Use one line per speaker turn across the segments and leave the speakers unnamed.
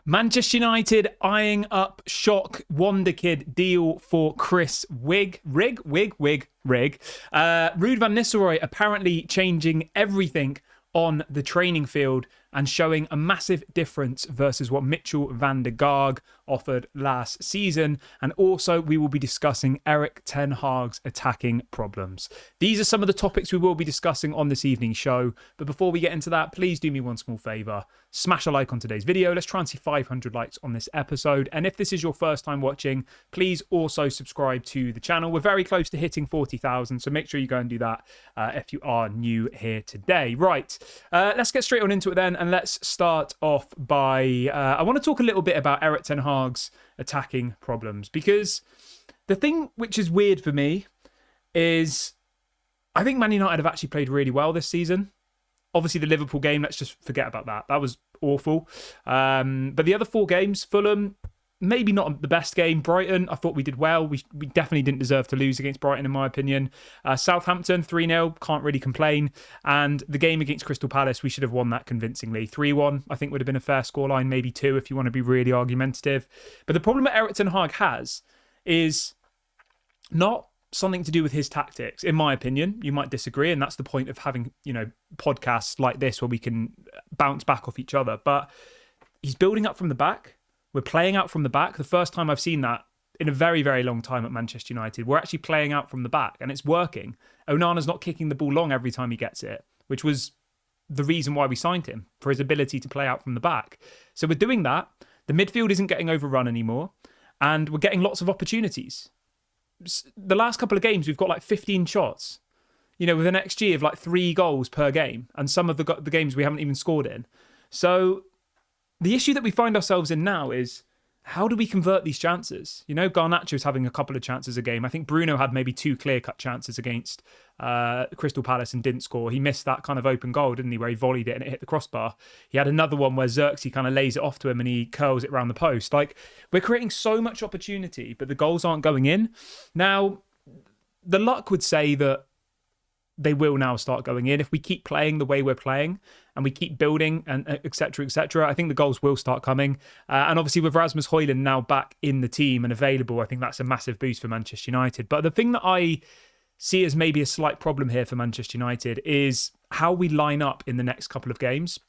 Manchester United eyeing up shock WONDERKID deal for Chris Rigg. Ruud van Nistelrooy apparently changing everything on the training field and showing a massive difference versus what Mitchell van der Gaag offered last season. And also, we will be discussing Erik ten Hag's attacking problems. These are some of the topics we will be discussing on this evening's show. But before we get into that, please do me one small favour. Smash a like on today's video. Let's try and see 500 likes on this episode. And if this is your first time watching, please also subscribe to the channel. We're very close to hitting 40,000, so make sure you go and do that if you are new here today. Right, let's get straight on into it then. And let's start off by, I want to talk a little bit about Erik ten Hag's attacking problems. Because the thing which is weird for me is I think Man United have actually played really well this season. Obviously, the Liverpool game, let's just forget about that. That was awful. But the other 4 games, Fulham, maybe not the best game. Brighton, I thought we did well. We definitely didn't deserve to lose against Brighton, in my opinion. Southampton, 3-0, can't really complain. And the game against Crystal Palace, we should have won that convincingly. 3-1, I think would have been a fair scoreline, maybe 2 if you want to be really argumentative. But the problem that Erik ten Hag has is not something to do with his tactics, in my opinion. You might disagree, and that's the point of having, podcasts like this where we can bounce back off each other. But he's building up from the back. We're playing out from the back. The first time I've seen that in a very, very long time at Manchester United. We're actually playing out from the back, and it's working. Onana's not kicking the ball long every time he gets it, which was the reason why we signed him, for his ability to play out from the back. So we're doing that. The midfield isn't getting overrun anymore, and we're getting lots of opportunities. The last couple of games, we've got like 15 shots, with an XG of like 3 goals per game, and some of the games we haven't even scored in. So the issue that we find ourselves in now is, how do we convert these chances? Garnacho's having a couple of chances a game. I think Bruno had maybe 2 clear-cut chances against Crystal Palace and didn't score. He missed that kind of open goal, didn't he, where he volleyed it and it hit the crossbar. He had another one where Xerxes kind of lays it off to him and he curls it around the post. Like, we're creating so much opportunity, but the goals aren't going in. Now, the luck would say that they will now start going in. If we keep playing the way we're playing and we keep building and et cetera, I think the goals will start coming. And obviously with Rasmus Højlund now back in the team and available, I think that's a massive boost for Manchester United. But the thing that I see as maybe a slight problem here for Manchester United is how we line up in the next couple of games.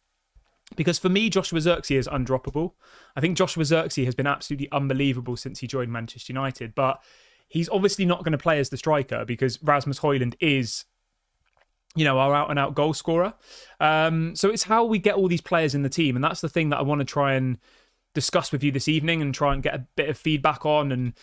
Because for me, Joshua Xerxes is undroppable. I think Joshua Xerxes has been absolutely unbelievable since he joined Manchester United. But he's obviously not going to play as the striker because Rasmus Højlund is, our out-and-out goal scorer. So it's how we get all these players in the team. And that's the thing that I want to try and discuss with you this evening and try and get a bit of feedback on and,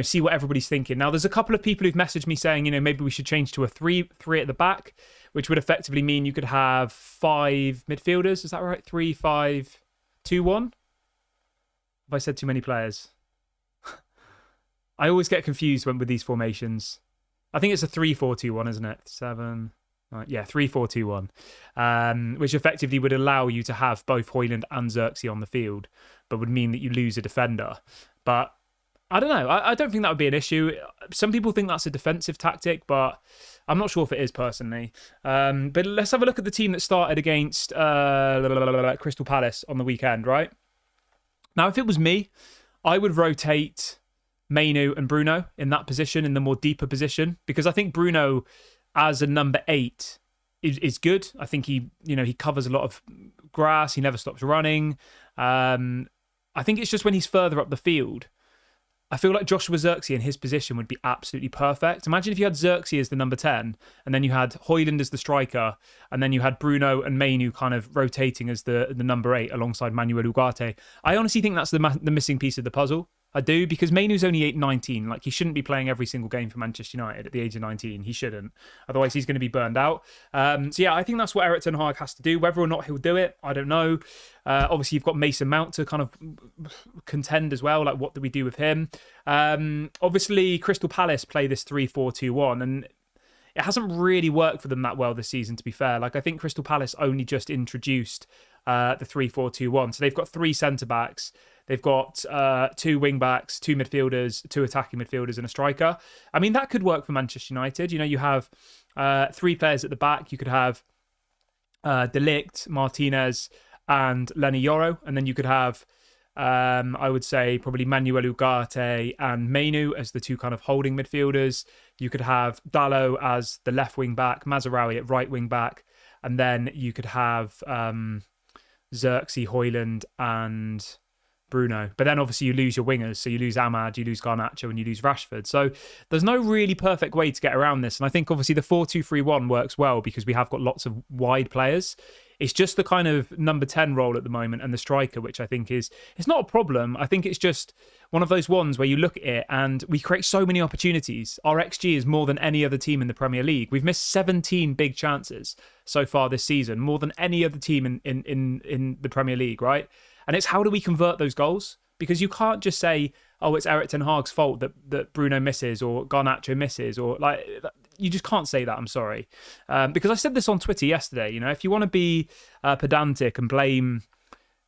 see what everybody's thinking. Now, there's a couple of people who've messaged me saying, maybe we should change to a 3 at the back, which would effectively mean you could have 5 midfielders. Is that right? 3-5-2-1? Have I said too many players? I always get confused with these formations. I think it's a 3-4-2-1, isn't it? 7... Yeah, 3-4-2-1, which effectively would allow you to have both Højlund and Xerxes on the field, but would mean that you lose a defender. But I don't know. I don't think that would be an issue. Some people think that's a defensive tactic, but I'm not sure if it is personally. But let's have a look at the team that started against Crystal Palace on the weekend, right? Now, if it was me, I would rotate Mainu and Bruno in that position, in the more deeper position, because I think Bruno as a number 8 is good. I think he covers a lot of grass. He never stops running. I think it's just when he's further up the field, I feel like Joshua Xerxes in his position would be absolutely perfect. Imagine if you had Xerxes as the number 10, and then you had Højlund as the striker, and then you had Bruno and Mainu kind of rotating as the number 8 alongside Manuel Ugarte. I honestly think that's the missing piece of the puzzle. I do, because Mainu's only 19. Like, he shouldn't be playing every single game for Manchester United at the age of 19. He shouldn't. Otherwise, he's going to be burned out. So, yeah, I think that's what Erik ten Hag has to do. Whether or not he'll do it, I don't know. Obviously, you've got Mason Mount to kind of contend as well. Like, what do we do with him? Obviously, Crystal Palace play this 3-4-2-1, and it hasn't really worked for them that well this season, to be fair. Like, I think Crystal Palace only just introduced the 3-4-2-1. So they've got 3 centre-backs. They've got 2 wing-backs, 2 midfielders, 2 attacking midfielders and a striker. I mean, that could work for Manchester United. You have 3 players at the back. You could have De Ligt, Martinez and Lenny Yoro. And then you could have I would say probably Manuel Ugarte and Mainu as the two kind of holding midfielders. You could have Dalot as the left wing back, Mazraoui at right wing back, and then you could have Xerxes, Højlund, and Bruno. But then obviously you lose your wingers. So you lose Ahmad, you lose Garnacho, and you lose Rashford. So there's no really perfect way to get around this. And I think obviously the 4-2-3-1 works well because we have got lots of wide players. It's just the kind of number 10 role at the moment and the striker, which I think it's not a problem. I think it's just one of those ones where you look at it and we create so many opportunities. Our XG is more than any other team in the Premier League. We've missed 17 big chances so far this season, more than any other team in the Premier League, right? And it's how do we convert those goals? Because you can't just say, oh, it's Erik ten Hag's fault that Bruno misses or Garnacho misses, or like, you just can't say that, I'm sorry. Because I said this on Twitter yesterday, you know, if you want to be pedantic and blame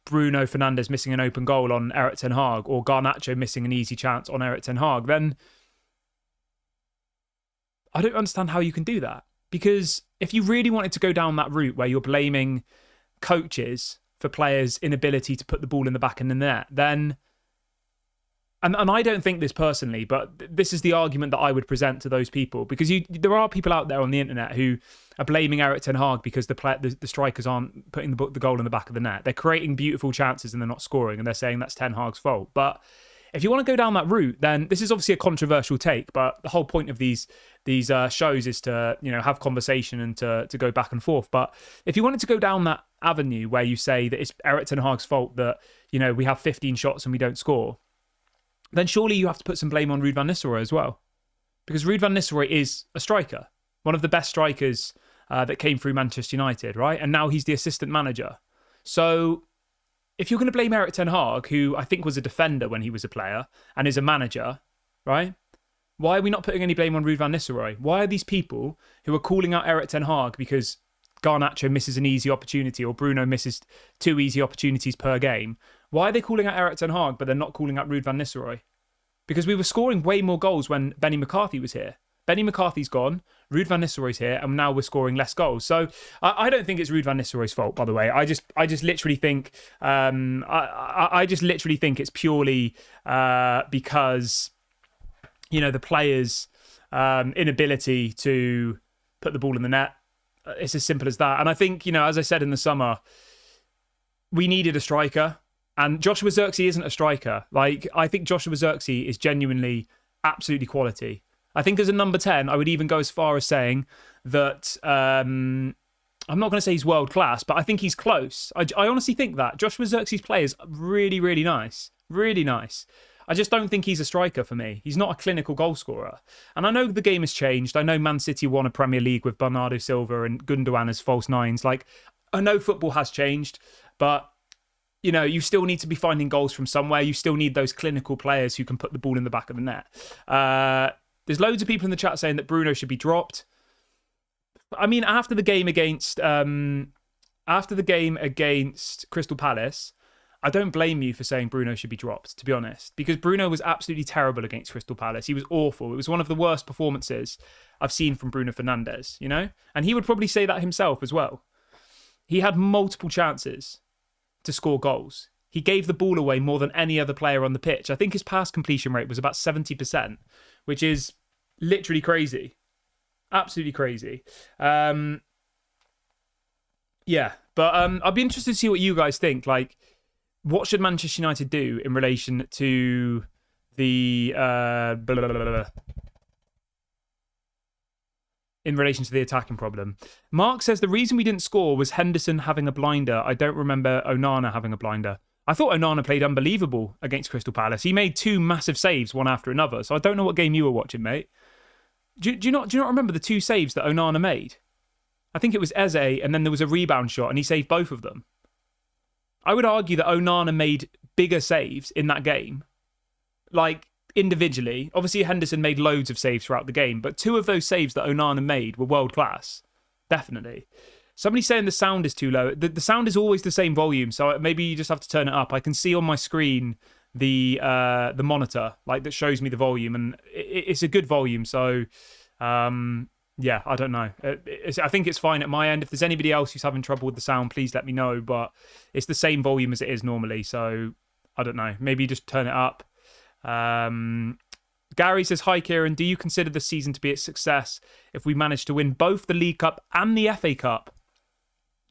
Bruno Fernandes missing an open goal on Erik ten Hag or Garnacho missing an easy chance on Erik ten Hag, then I don't understand how you can do that. Because if you really wanted to go down that route where you're blaming coaches for players' inability to put the ball in the back of the net, then, and I don't think this personally, but this is the argument that I would present to those people, because there are people out there on the internet who are blaming Erik ten Hag because the strikers aren't putting the goal in the back of the net. They're creating beautiful chances and they're not scoring, and they're saying that's ten Hag's fault. But if you want to go down that route, then this is obviously a controversial take, but the whole point of these shows is to, you know, have conversation and to go back and forth. But if you wanted to go down that avenue where you say that it's Erik ten Hag's fault that, you know, we have 15 shots and we don't score, then surely you have to put some blame on Ruud van Nistelrooy as well. Because Ruud van Nistelrooy is a striker, one of the best strikers that came through Manchester United, right? And now he's the assistant manager. So if you're going to blame Erik ten Hag, who I think was a defender when he was a player and is a manager, right? Why are we not putting any blame on Ruud van Nistelrooy? Why are these people who are calling out Erik ten Hag because Garnacho misses an easy opportunity or Bruno misses 2 easy opportunities per game, why are they calling out Erik ten Hag but they're not calling out Ruud van Nistelrooy? Because we were scoring way more goals when Benny McCarthy was here. Benny McCarthy's gone, Ruud van Nistelrooy's here, and now we're scoring less goals. So I don't think it's Ruud van Nistelrooy's fault, by the way. I just literally think I just literally think it's purely because, you know, the players' inability to put the ball in the net. It's as simple as that. And I think, you know, as I said in the summer, we needed a striker. And Joshua Xerxes isn't a striker. Like, I think Joshua Xerxes is genuinely absolutely quality. I think as a number 10, I would even go as far as saying that I'm not going to say he's world class, but I think he's close. I honestly think that. Joshua Xerxes' play is really, really nice. Really nice. I just don't think he's a striker for me. He's not a clinical goal scorer. And I know the game has changed. I know Man City won a Premier League with Bernardo Silva and Gundogan as false nines. Like, I know football has changed, but, you know, you still need to be finding goals from somewhere. You still need those clinical players who can put the ball in the back of the net. There's loads of people in the chat saying that Bruno should be dropped. I mean, after the game against Crystal Palace, I don't blame you for saying Bruno should be dropped, to be honest, because Bruno was absolutely terrible against Crystal Palace. He was awful. It was one of the worst performances I've seen from Bruno Fernandes, you know? And he would probably say that himself as well. He had multiple chances to score goals. He gave the ball away more than any other player on the pitch. I think his pass completion rate was about 70%, which is literally crazy. Absolutely crazy. Yeah, but I'd be interested to see what you guys think. Like, what should Manchester United do in relation to the in relation to the attacking problem? Mark says the reason we didn't score was Henderson having a blinder. I don't remember Onana having a blinder. I thought Onana played unbelievable against Crystal Palace. He made 2 massive saves, one after another. So I don't know what game you were watching, mate. Do you not remember the 2 saves that Onana made? I think it was Eze, and then there was a rebound shot, and he saved both of them. I would argue that Onana made bigger saves in that game, like individually. Obviously, Henderson made loads of saves throughout the game, but 2 of those saves that Onana made were world class. Definitely. Somebody's saying the sound is too low. The sound is always the same volume, so maybe you just have to turn it up. I can see on my screen the monitor, like, that shows me the volume, and it's a good volume. So, yeah, I don't know. I think it's fine at my end. If there's anybody else who's having trouble with the sound, please let me know. But it's the same volume as it is normally, so I don't know. Maybe just turn it up. Gary says, hi, Kieran. Do you consider the season to be a success if we manage to win both the League Cup and the FA Cup?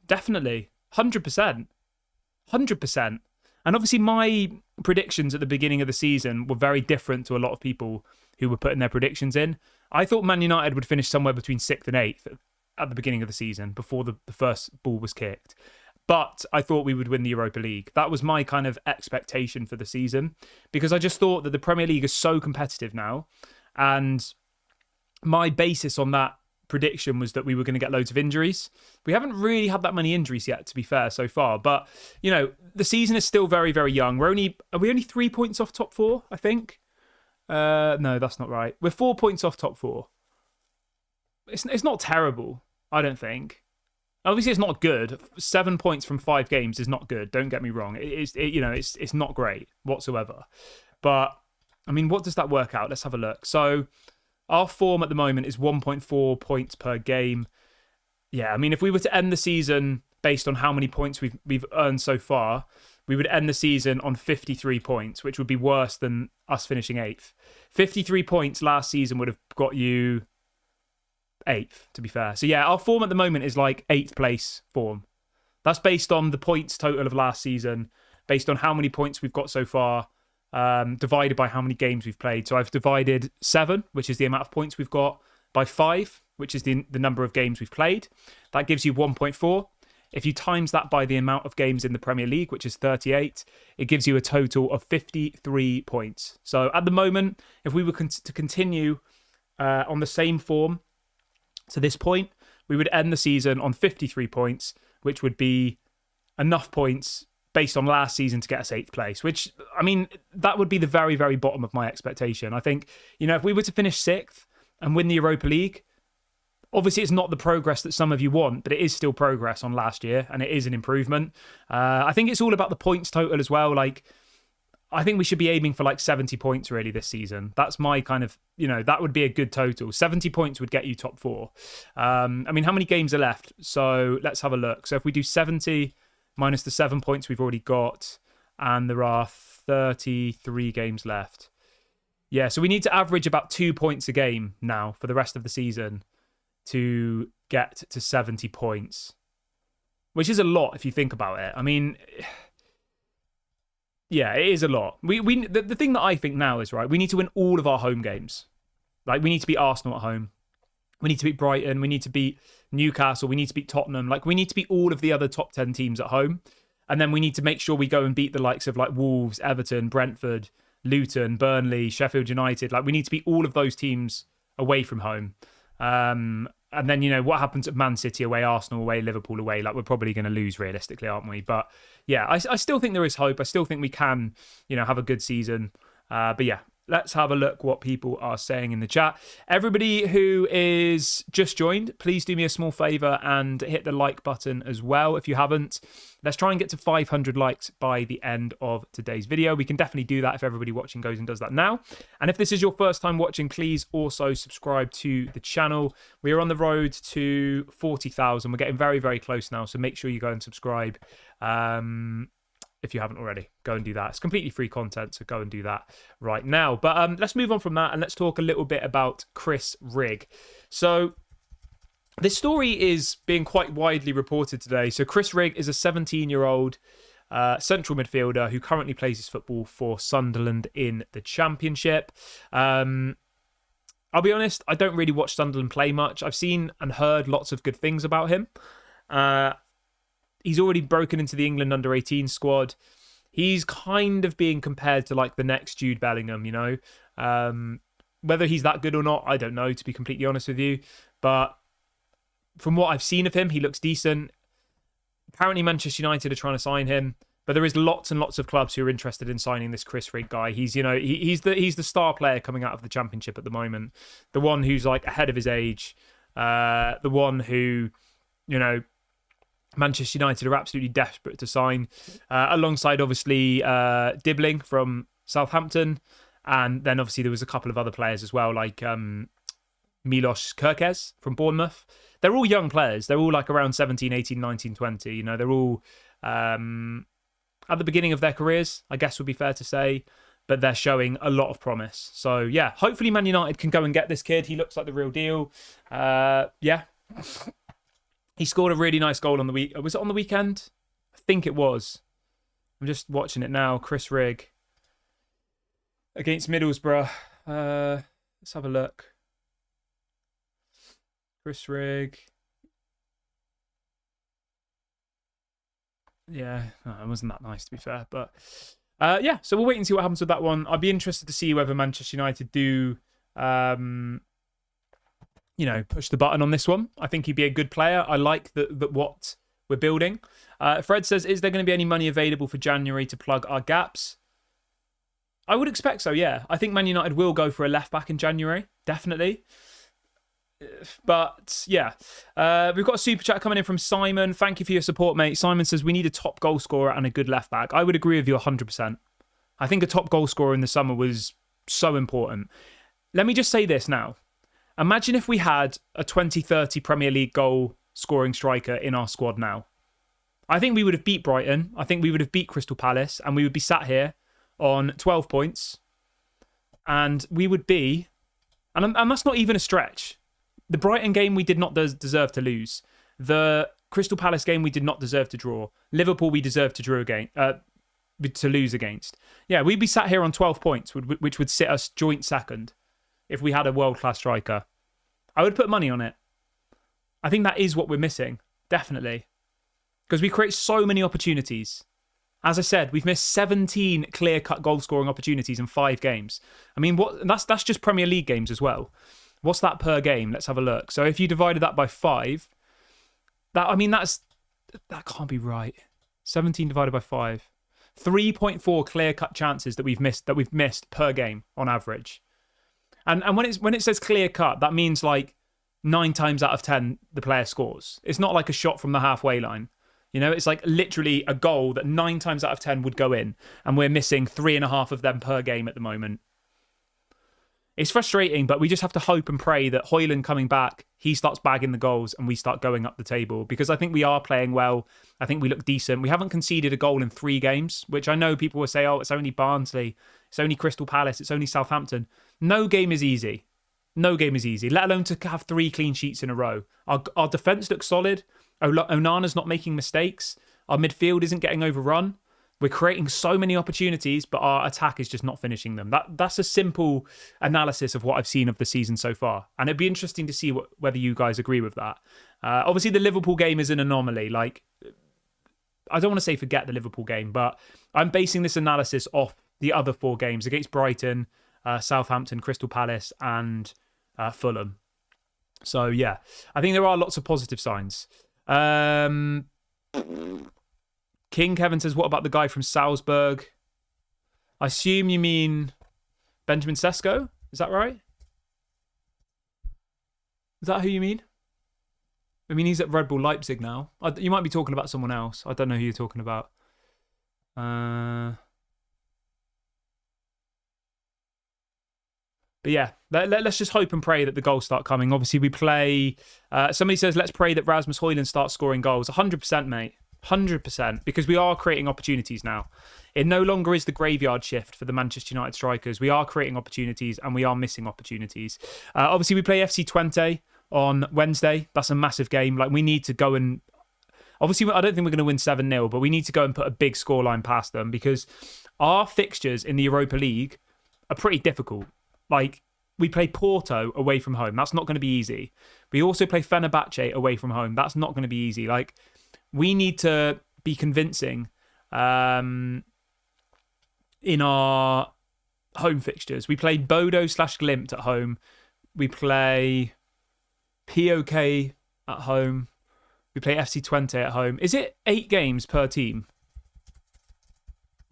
Definitely. 100%. 100%. And obviously my predictions at the beginning of the season were very different to a lot of people who were putting their predictions in. I thought Man United would finish somewhere between 6th and 8th at the beginning of the season before the first ball was kicked. But I thought we would win the Europa League. That was my kind of expectation for the season because I just thought that the Premier League is so competitive now. And my basis on that prediction was that we were going to get loads of injuries. We haven't really had that many injuries yet, to be fair, so far. But, you know, the season is still very, very young. Are we only 3 points off top 4, I think? No, that's not right. We're 4 points off top 4. It's not terrible, I don't think. Obviously, it's not good. 7 points from 5 games is not good. Don't get me wrong. It's not great whatsoever. But I mean, what does that work out? Let's have a look. So our form at the moment is 1.4 points per game. Yeah, I mean, if we were to end the season based on how many points we've earned so far, we would end the season on 53 points, which would be worse than us finishing 8th. 53 points last season would have got you 8th, to be fair. So yeah, our form at the moment is like 8th place form. That's based on the points total of last season, based on how many points we've got so far, divided by how many games we've played. So I've divided 7, which is the amount of points we've got, by 5, which is the number of games we've played. That gives you 1.4. If you times that by the amount of games in the Premier League, which is 38, it gives you a total of 53 points. So at the moment, if we were to continue on the same form to this point, we would end the season on 53 points, which would be enough points based on last season to get us 8th place, which, I mean, that would be the very, very bottom of my expectation. I think, you know, if we were to finish 6th and win the Europa League, obviously it's not the progress that some of you want, but it is still progress on last year, and it is an improvement. I think it's all about the points total as well. Like, I think we should be aiming for like 70 points really this season. That's my kind of, you know, that would be a good total. 70 points would get you top 4. I mean, how many games are left? So let's have a look. So if we do 70 minus the 7 points we've already got, and there are 33 games left. Yeah, so we need to average about 2 points a game now for the rest of the season to get to 70 points, which is a lot if you think about it. I mean, yeah, it is a lot. The thing that I think now is, right, we need to win all of our home games. Like, we need to beat Arsenal at home. We need to beat Brighton. We need to beat Newcastle. We need to beat Tottenham. Like, we need to beat all of the other top 10 teams at home. And then we need to make sure we go and beat the likes of like Wolves, Everton, Brentford, Luton, Burnley, Sheffield United. Like, we need to beat all of those teams away from home. And then, you know, what happens at Man City away, Arsenal away, Liverpool away? Like, we're probably going to lose realistically, aren't we? But yeah, I still think there is hope. I still think we can, you know, have a good season. But yeah, let's have a look what people are saying in the chat. Everybody who is just joined, please do me a small favour and hit the like button as well if you haven't. Let's try and get to 500 likes by the end of today's video. We can definitely do that if everybody watching goes and does that now. And if this is your first time watching, please also subscribe to the channel. We are on the road to 40,000. We're getting very, very close now, so make sure you go and subscribe. If you haven't already, go and do that. It's completely free content, so go and do that right now. But let's move on from that and let's talk a little bit about Chris Rigg. So this story is being quite widely reported today. So Chris Rigg is a 17-year-old central midfielder who currently plays his football for Sunderland in the Championship. I'll be honest, I don't really watch Sunderland play much. I've seen and heard lots of good things about him. He's already broken into the England under-18 squad. He's kind of being compared to like the next Jude Bellingham, you know. Whether he's that good or not, I don't know, to be completely honest with you. But from what I've seen of him, he looks decent. Apparently Manchester United are trying to sign him, but there is lots and lots of clubs who are interested in signing this Chris Rigg guy. He's, you know, he's the star player coming out of the Championship at the moment. The one who's like ahead of his age. The one who, you know, Manchester United are absolutely desperate to sign, alongside obviously Dibbling from Southampton, and then obviously there was a couple of other players as well, like Milos Kerkez from Bournemouth. They're all young players. They're all like around 17, 18, 19, 20. You know, they're all at the beginning of their careers, I guess would be fair to say, but they're showing a lot of promise. So yeah, hopefully Man United can go and get this kid. He looks like the real deal. Yeah. He scored a really nice goal on the week. Was it on the weekend? I think it was. I'm just watching it now. Chris Rigg against Middlesbrough. Let's have a look. Chris Rigg. Yeah, it wasn't that nice to be fair, but yeah. So we'll wait and see what happens with that one. I'd be interested to see whether Manchester United do, push the button on this one. I think he'd be a good player. I like that what we're building. Fred says, is there going to be any money available for January to plug our gaps? I would expect so, yeah. I think Man United will go for a left back in January, definitely. But yeah, we've got a super chat coming in from Simon. Thank you for your support, mate. Simon says we need a top goal scorer and a good left back. I would agree with you 100%. I think a top goal scorer in the summer was so important. Let me just say this now. Imagine if we had a 2030 Premier League goal scoring striker in our squad now. I think we would have beat Brighton. I think we would have beat Crystal Palace, and we would be sat here on 12 points, and we would be, and that's not even a stretch. The Brighton game we did not deserve to lose. The Crystal Palace game we did not deserve to draw. Liverpool we deserved to lose against. Yeah, we'd be sat here on 12 points, which would sit us joint second if we had a world-class striker. I would put money on it. I think that is what we're missing, definitely. Because we create so many opportunities. As I said, we've missed 17 clear-cut goal-scoring opportunities in 5 games. I mean, that's just Premier League games as well. What's that per game? Let's have a look. So if you divided that by 5, that can't be right. 17 divided by 5. 3.4 clear-cut chances that we've missed per game on average. And when it says clear-cut, that means like 9 times out of 10 the player scores. It's not like a shot from the halfway line. It's like literally a goal that 9 times out of 10 would go in, and we're missing 3.5 of them per game at the moment. It's frustrating, but we just have to hope and pray that Højlund coming back, he starts bagging the goals and we start going up the table, because I think we are playing well. I think we look decent. We haven't conceded a goal in 3 games, which I know people will say, oh, it's only Barnsley, it's only Crystal Palace, it's only Southampton. No game is easy. No game is easy, let alone to have 3 clean sheets in a row. Our defence looks solid. Onana's not making mistakes. Our midfield isn't getting overrun. We're creating so many opportunities, but our attack is just not finishing them. That's a simple analysis of what I've seen of the season so far. And it'd be interesting to see whether you guys agree with that. Obviously, the Liverpool game is an anomaly. Like, I don't want to say forget the Liverpool game, but I'm basing this analysis off the other 4 games against Brighton, Southampton, Crystal Palace, and Fulham. So, yeah, I think there are lots of positive signs. King Kevin says, what about the guy from Salzburg? I assume you mean Benjamin Sesko? Is that right? Is that who you mean? I mean, he's at Red Bull Leipzig now. You might be talking about someone else. I don't know who you're talking about. But yeah, let's just hope and pray that the goals start coming. Obviously, we play... somebody says, let's pray that Rasmus Højlund starts scoring goals. 100%, mate. 100%, because we are creating opportunities now. It no longer is the graveyard shift for the Manchester United strikers. We are creating opportunities and we are missing opportunities. Obviously, we play FC Twente on Wednesday. That's a massive game. Like, we need to go and... Obviously, I don't think we're going to win 7-0, but we need to go and put a big scoreline past them, because our fixtures in the Europa League are pretty difficult. Like, we play Porto away from home. That's not going to be easy. We also play Fenerbahce away from home. That's not going to be easy. Like, we need to be convincing in our home fixtures. We play Bodo/Glimt at home. We play POK at home. We play FC Twente at home. Is it 8 games per team?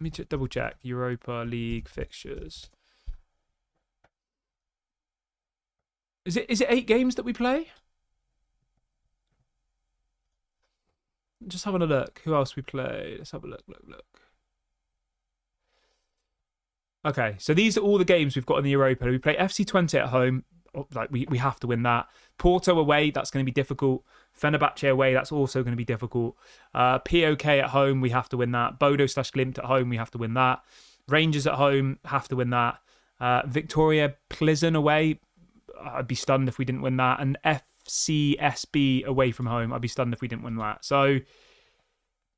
Let me double check. Europa League fixtures. Is it 8 games that we play? Just having a look. Who else we play? Let's have a look. Okay, so these are all the games we've got in the Europa. We play FC Twente at home. like we have to win that. Porto away, that's going to be difficult. Fenerbahce away, that's also going to be difficult. POK at home, we have to win that. Bodo/Glimt at home, we have to win that. Rangers at home, have to win that. Victoria Plizen away, I'd be stunned if we didn't win that. And FCSB away from home, I'd be stunned if we didn't win that. So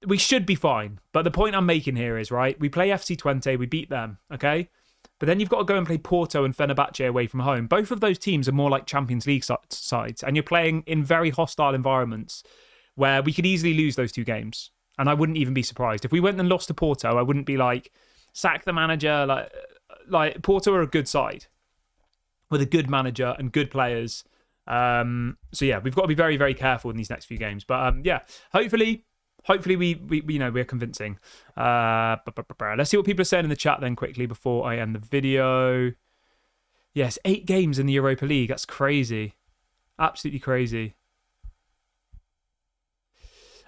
we should be fine. But the point I'm making here is, right, we play FC Twente, we beat them, okay? But then you've got to go and play Porto and Fenerbahce away from home. Both of those teams are more like Champions League sides, and you're playing in very hostile environments where we could easily lose those two games. And I wouldn't even be surprised. If we went and lost to Porto, I wouldn't be like, sack the manager. Like Porto are a good side with a good manager and good players. So yeah, we've got to be very, very careful in these next few games. But yeah, hopefully we you know, we're convincing. Let's see what people are saying in the chat then quickly before I end the video. Yes, 8 games in the Europa League. That's crazy. Absolutely crazy.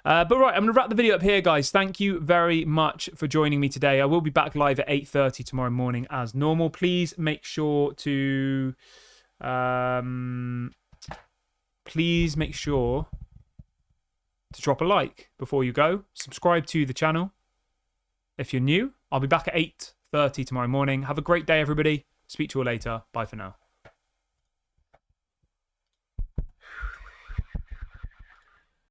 But right, I'm going to wrap the video up here, guys. Thank you very much for joining me today. I will be back live at 8:30 tomorrow morning as normal. Please make sure to... drop a like before you go. Subscribe to the channel if you're new. I'll be back at 8:30 tomorrow morning. Have a great day, everybody. Speak to you all later. Bye for now.